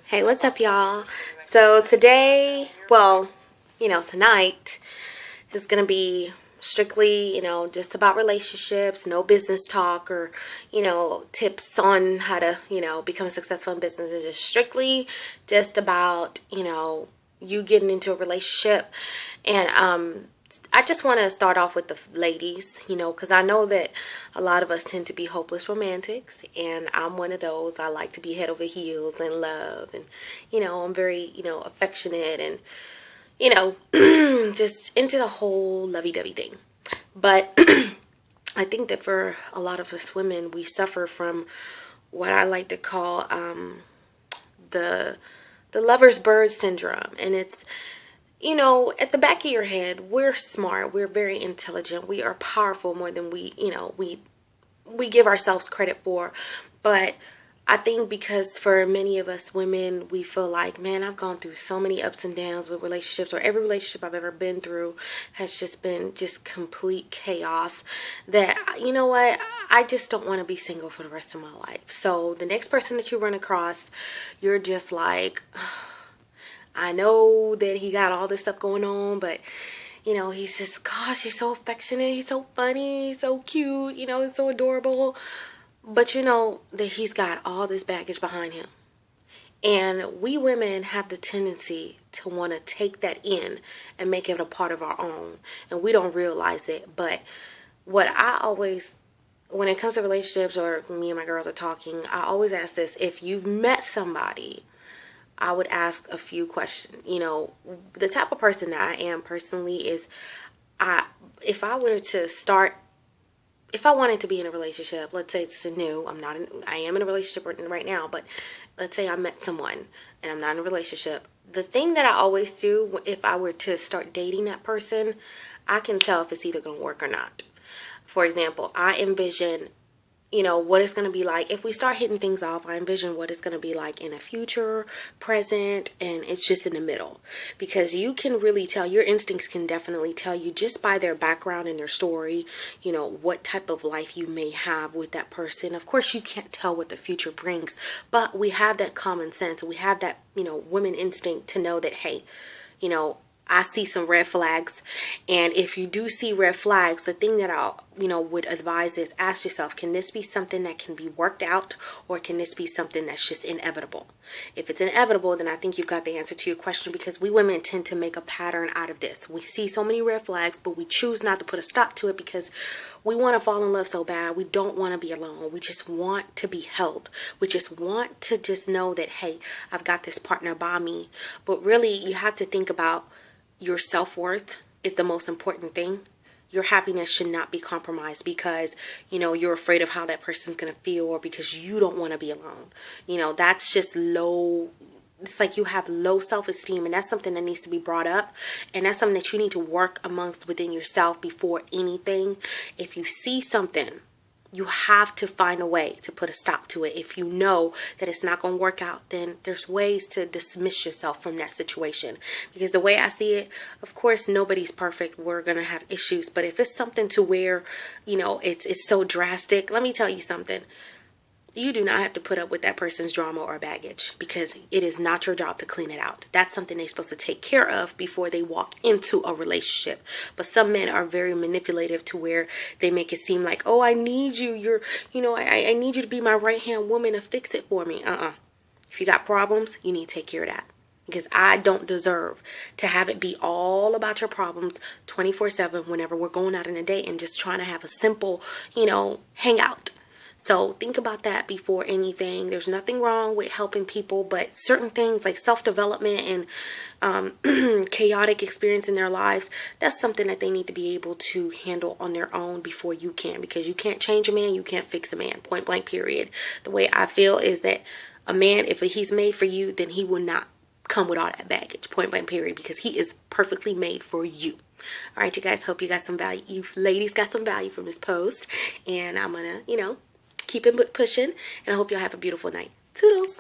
Hey, what's up, y'all? So today, tonight is going to be strictly, just about relationships, no business talk or, tips on how to, become successful in business. It's just strictly just about, you getting into a relationship. And I just want to start off with the ladies, because I know that a lot of us tend to be hopeless romantics, and I'm one of those. I like to be head over heels in love, and, I'm very, affectionate and, just into the whole lovey-dovey thing. But I think that for a lot of us women, we suffer from what I like to call the lover's bird syndrome, and it's at the back of your head, we're smart, we're very intelligent, we are powerful more than we give ourselves credit for. But I think because for many of us women, we feel like, man, I've gone through so many ups and downs with relationships, or every relationship I've ever been through has just been just complete chaos, that, you know what, I just don't want to be single for the rest of my life. So the next person that you run across, you're just like, I know that he got all this stuff going on, but, he's just, gosh, he's so affectionate, he's so funny, he's so cute, he's so adorable. But you know that he's got all this baggage behind him. And we women have the tendency to want to take that in and make it a part of our own. And we don't realize it. But what I always, when it comes to relationships, or me and my girls are talking, I always ask this: if you've met somebody, I would ask a few questions. The type of person that I am personally is, if I wanted to be in a relationship, let's say it's new, I am in a relationship right now, but let's say I met someone and I'm not in a relationship. The thing that I always do, if I were to start dating that person, I can tell if it's either going to work or not. For example, I envision what it's going to be like if we start hitting things off. I envision what it's going to be like in a future, present, and it's just in the middle. Because you can really tell, your instincts can definitely tell you just by their background and their story, what type of life you may have with that person. Of course, you can't tell what the future brings, but we have that common sense. We have that, women instinct to know that, hey, I see some red flags. And if you do see red flags, the thing that I would advise is ask yourself, can this be something that can be worked out, or can this be something that's just inevitable? If it's inevitable, then I think you've got the answer to your question, because we women tend to make a pattern out of this. We see so many red flags, but we choose not to put a stop to it because we want to fall in love so bad. We don't want to be alone. We just want to be held. We just want to just know that, hey, I've got this partner by me. But really, you have to think about your self-worth is the most important thing. Your happiness should not be compromised because, you're afraid of how that person's going to feel, or because you don't want to be alone. That's just low. It's like you have low self-esteem, and that's something that needs to be brought up. And that's something that you need to work amongst within yourself before anything. If you see something, you have to find a way to put a stop to it. If you know that it's not going to work out, then there's ways to dismiss yourself from that situation. Because the way I see it, of course, nobody's perfect. We're going to have issues. But if it's something to where, it's so drastic, let me tell you something. You do not have to put up with that person's drama or baggage, because it is not your job to clean it out. That's something they're supposed to take care of before they walk into a relationship. But some men are very manipulative to where they make it seem like, oh, I need you. I need you to be my right-hand woman to fix it for me. If you got problems, you need to take care of that. Because I don't deserve to have it be all about your problems 24/7 whenever we're going out on a date and just trying to have a simple, hangout. So think about that before anything. There's nothing wrong with helping people, but certain things like self-development and chaotic experience in their lives, that's something that they need to be able to handle on their own before you can. Because you can't change a man, you can't fix a man, point blank period. The way I feel is that a man, if he's made for you, then he will not come with all that baggage, point blank period, because he is perfectly made for you. All right, you guys, hope you got some value. You ladies got some value from this post, and I'm gonna, keep it pushing, and I hope y'all have a beautiful night. Toodles.